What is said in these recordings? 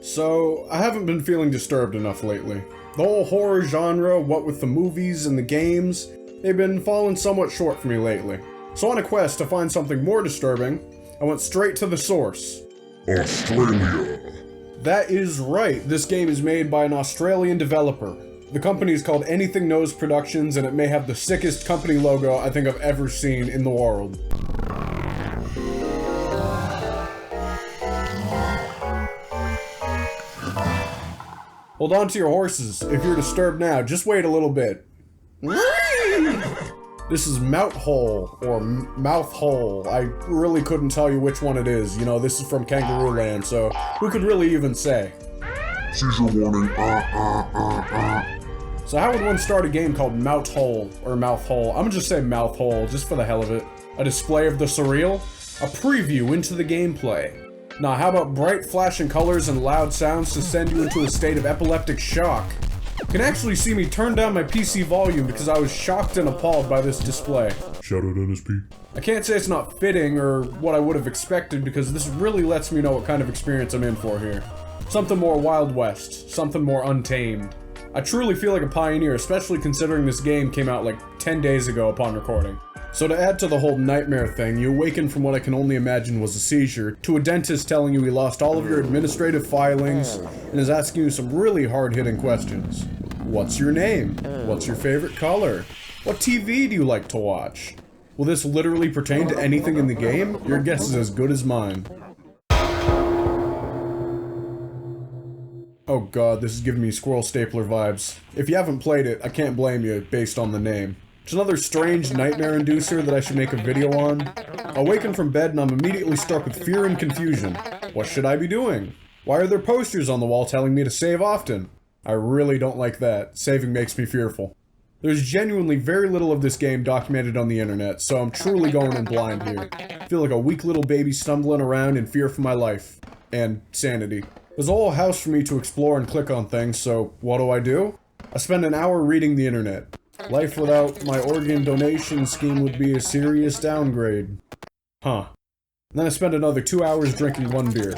So, I haven't been feeling disturbed enough lately. The whole horror genre, what with the movies and the games, they've been falling somewhat short for me lately. So on a quest to find something more disturbing, I went straight to the source. Australia. That is right, this game is made by an Australian developer. The company is called Anything Knows Productions, and it may have the sickest company logo I think I've ever seen in the world. Hold on to your horses. If you're disturbed now, just wait a little bit. This is MOUTHOLE, or MOUTHOLE. I really couldn't tell you which one it is. You know, this is from Kangaroo Land, so who could really even say? Seizure warning. So how would one start a game called MOUTHOLE, or MOUTHOLE? I'm gonna just say MOUTHOLE, just for the hell of it. A display of the surreal? A preview into the gameplay. Now, how about bright flashing colors and loud sounds to send you into a state of epileptic shock? You can actually see me turn down my PC volume because I was shocked and appalled by this display. Shout out NSP. I can't say it's not fitting or what I would have expected because this really lets me know what kind of experience I'm in for here. Something more Wild West, something more untamed. I truly feel like a pioneer, especially considering this game came out like 10 days ago upon recording. So to add to the whole nightmare thing, you awaken from what I can only imagine was a seizure, to a dentist telling you he lost all of your administrative filings, and is asking you some really hard-hitting questions. What's your name? What's your favorite color? What TV do you like to watch? Will this literally pertain to anything in the game? Your guess is as good as mine. Oh god, this is giving me Squirrel Stapler vibes. If you haven't played it, I can't blame you based on the name. It's another strange nightmare inducer that I should make a video on. I awaken from bed and I'm immediately struck with fear and confusion. What should I be doing? Why are there posters on the wall telling me to save often? I really don't like that. Saving makes me fearful. There's genuinely very little of this game documented on the internet, so I'm truly going in blind here. I feel like a weak little baby stumbling around in fear for my life. And sanity. There's a whole house for me to explore and click on things, so what do? I spend an hour reading the internet. Life without my organ donation scheme would be a serious downgrade. Huh. And then I spend another 2 hours drinking one beer.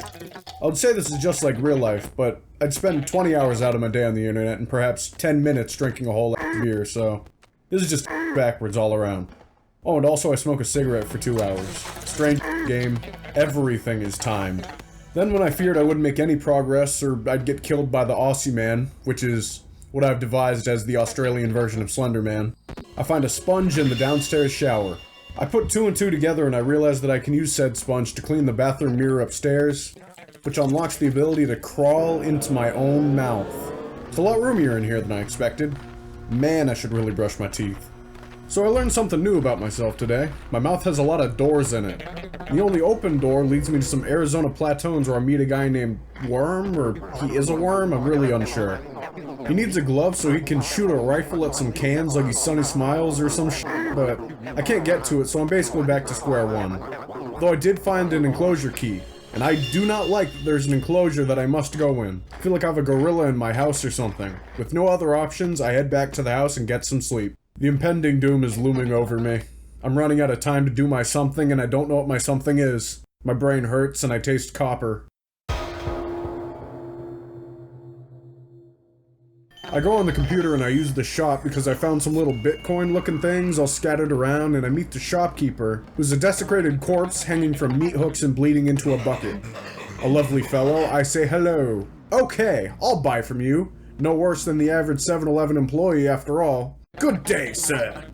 I would say this is just like real life, but I'd spend 20 hours out of my day on the internet and perhaps 10 minutes drinking a whole beer, so this is just backwards all around. Oh, and also I smoke a cigarette for 2 hours. Strange game. Everything is timed. Then when I feared I wouldn't make any progress or I'd get killed by the Aussie Man, which is what I've devised as the Australian version of Slender Man, I find a sponge in the downstairs shower. I put 2 and 2 together and I realize that I can use said sponge to clean the bathroom mirror upstairs, which unlocks the ability to crawl into my own mouth. It's a lot roomier in here than I expected. Man, I should really brush my teeth. So I learned something new about myself today. My mouth has a lot of doors in it. The only open door leads me to some Arizona plateaus where I meet a guy named Worm, or he is a worm, I'm really unsure. He needs a glove so he can shoot a rifle at some cans like he's Sunny Smiles or some shit, but I can't get to it, so I'm basically back to square one. Though I did find an enclosure key, and I do not like that there's an enclosure that I must go in. I feel like I have a gorilla in my house or something. With no other options, I head back to the house and get some sleep. The impending doom is looming over me. I'm running out of time to do my something and I don't know what my something is. My brain hurts and I taste copper. I go on the computer and I use the shop because I found some little Bitcoin looking things all scattered around, and I meet the shopkeeper, who's a desecrated corpse hanging from meat hooks and bleeding into a bucket. A lovely fellow, I say hello. Okay, I'll buy from you. No worse than the average 7-Eleven employee after all. Good day, sir.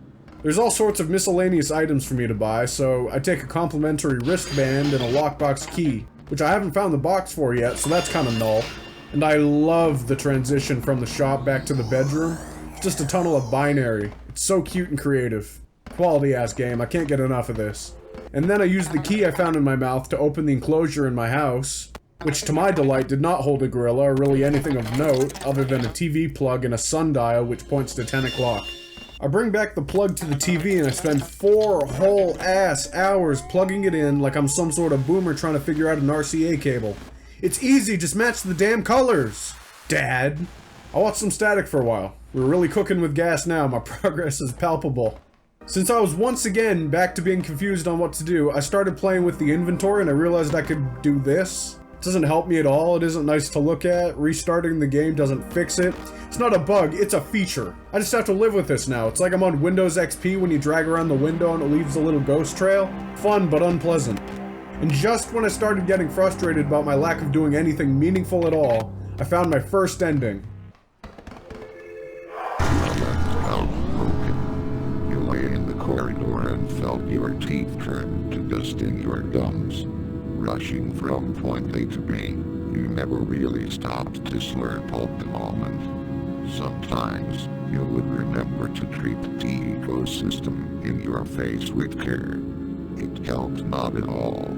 There's all sorts of miscellaneous items for me to buy, so I take a complimentary wristband and a lockbox key, which I haven't found the box for yet, so that's kind of null. And I love the transition from the shop back to the bedroom. It's just a tunnel of binary. It's so cute and creative. Quality ass game, I can't get enough of this. And then I use the key I found in my mouth to open the enclosure in my house, which to my delight did not hold a gorilla or really anything of note other than a TV plug and a sundial which points to 10 o'clock. I bring back the plug to the TV and I spend 4 whole ass hours plugging it in like I'm some sort of boomer trying to figure out an RCA cable. It's easy, just match the damn colors, Dad. I watched some Static for a while. We're really cooking with gas now, my progress is palpable. Since I was once again back to being confused on what to do, I started playing with the inventory and I realized I could do this. It doesn't help me at all, it isn't nice to look at, restarting the game doesn't fix it. It's not a bug, it's a feature. I just have to live with this now. It's like I'm on Windows XP when you drag around the window and it leaves a little ghost trail. Fun, but unpleasant. And just when I started getting frustrated about my lack of doing anything meaningful at all, I found my first ending. You lay in the corridor and felt your teeth turn to dust in your gums. Rushing from point A to B, you never really stopped to slurp at the moment. Sometimes, you would remember to treat the ecosystem in your face with care. It helped not at all.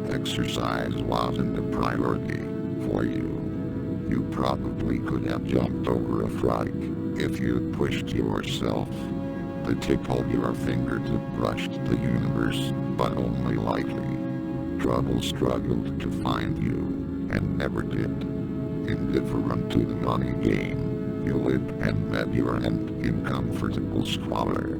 Exercise wasn't a priority for you. You probably could have jumped over a frog if you'd pushed yourself. The tip of your fingertip brushed the universe, but only lightly. Trouble struggled to find you, and never did. Indifferent to the money game, you lived and met your end in comfortable squalor.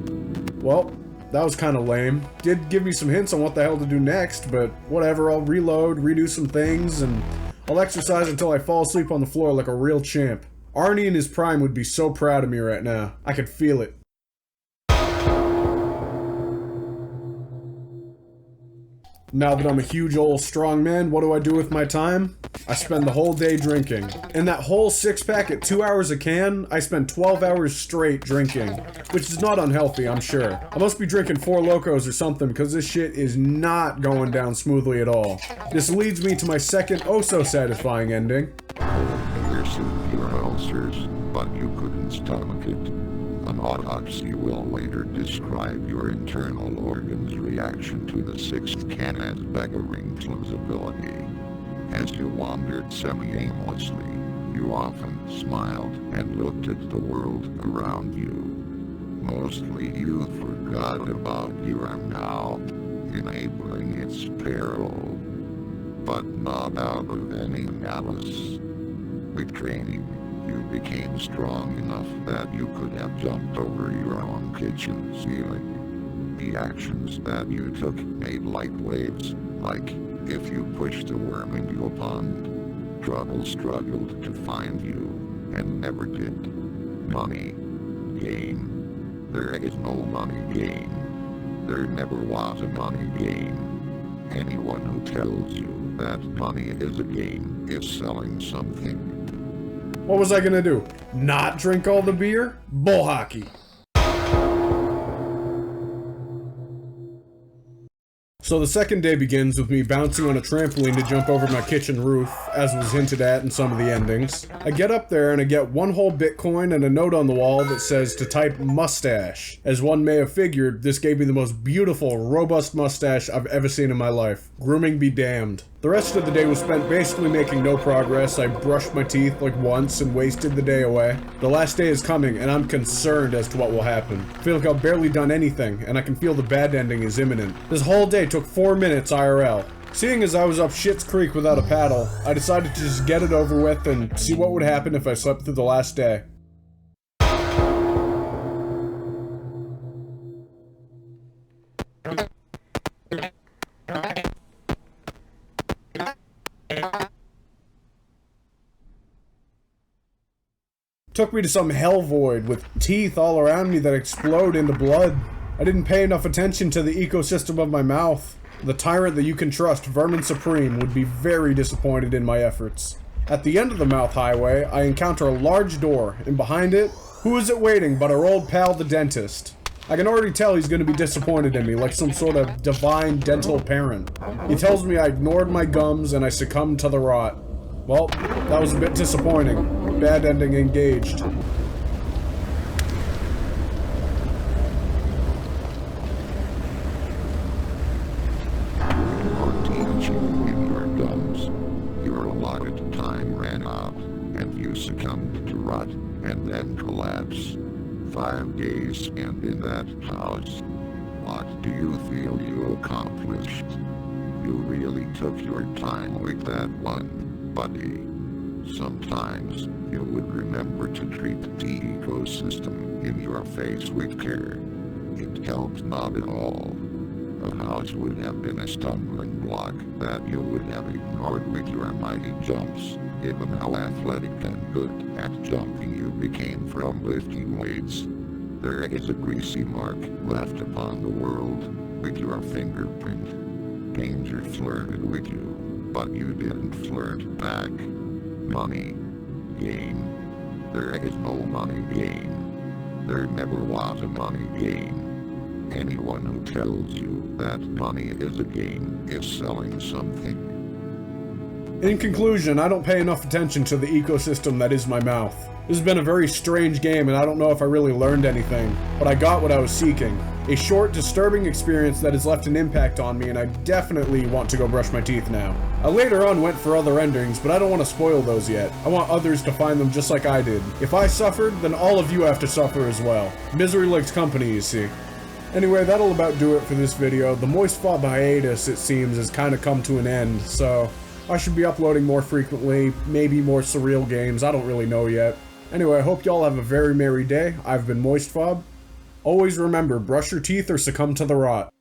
Well, that was kind of lame. Did give me some hints on what the hell to do next, but whatever, I'll reload, redo some things, and I'll exercise until I fall asleep on the floor like a real champ. Arnie in his prime would be so proud of me right now. I could feel it. Now that I'm a huge old strong man, what do I do with my time? I spend the whole day drinking. In that whole 6-pack at 2 hours a can, I spend 12 hours straight drinking. Which is not unhealthy, I'm sure. I must be drinking 4 Locos or something because this shit is not going down smoothly at all. This leads me to my second oh-so-satisfying ending. Piercing your ulcers, but you couldn't stomach it. An autopsy will later describe your internal organ's reaction to the 6th can as beggaring plausibility. As you wandered semi-aimlessly, you often smiled and looked at the world around you. Mostly you forgot about you are now, enabling its peril, but not out of any malice. With training, you became strong enough that you could have jumped over your own kitchen ceiling. The actions that you took made light waves, like if you pushed a worm into a pond. Trouble struggled to find you, and never did. Money game. There is no money game. There never was a money game. Anyone who tells you that money is a game is selling something. What was I gonna do? Not drink all the beer? Bull hockey. So the second day begins with me bouncing on a trampoline to jump over my kitchen roof, as was hinted at in some of the endings. I get up there and I get 1 whole Bitcoin and a note on the wall that says to type mustache. As one may have figured, this gave me the most beautiful, robust mustache I've ever seen in my life. Grooming be damned. The rest of the day was spent basically making no progress. I brushed my teeth like once and wasted the day away. The last day is coming and I'm concerned as to what will happen. I feel like I've barely done anything and I can feel the bad ending is imminent. This whole day took 4 minutes IRL. Seeing as I was up Shit's Creek without a paddle, I decided to just get it over with and see what would happen if I slept through the last day. Took me to some hell void with teeth all around me that explode into blood. I didn't pay enough attention to the ecosystem of my mouth. The tyrant that you can trust, Vermin Supreme, would be very disappointed in my efforts. At the end of the mouth highway, I encounter a large door, and behind it, who is it waiting but our old pal the dentist? I can already tell he's gonna be disappointed in me, like some sort of divine dental parent. He tells me I ignored my gums and I succumbed to the rot. Well, that was a bit disappointing. Bad ending engaged. In your gums, your allotted time ran out, and you succumbed to rot and then collapse. 5 days spent in that house. What do you feel you accomplished? You really took your time with that one, buddy. Sometimes you would remember to treat the ecosystem in your face with care. It helped not at all. A house would have been a stumbling block that you would have ignored with your mighty jumps, given how athletic and good at jumping you became from lifting weights. There is a greasy mark left upon the world with your fingerprint. Danger flirted with you, but you didn't flirt back. Money. Game. There is no money game. There never was a money game. Anyone who tells you that money is a game is selling something. In conclusion, I don't pay enough attention to the ecosystem that is my mouth. This has been a very strange game and I don't know if I really learned anything, but I got what I was seeking. A short, disturbing experience that has left an impact on me and I definitely want to go brush my teeth now. I later on went for other endings, but I don't want to spoil those yet. I want others to find them just like I did. If I suffered, then all of you have to suffer as well. Misery likes company, you see. Anyway, that'll about do it for this video. The Moistfob hiatus, it seems, has kind of come to an end, so I should be uploading more frequently, maybe more Surreal games, I don't really know yet. Anyway, I hope y'all have a very merry day. I've been Moistfob. Always remember, brush your teeth or succumb to the rot.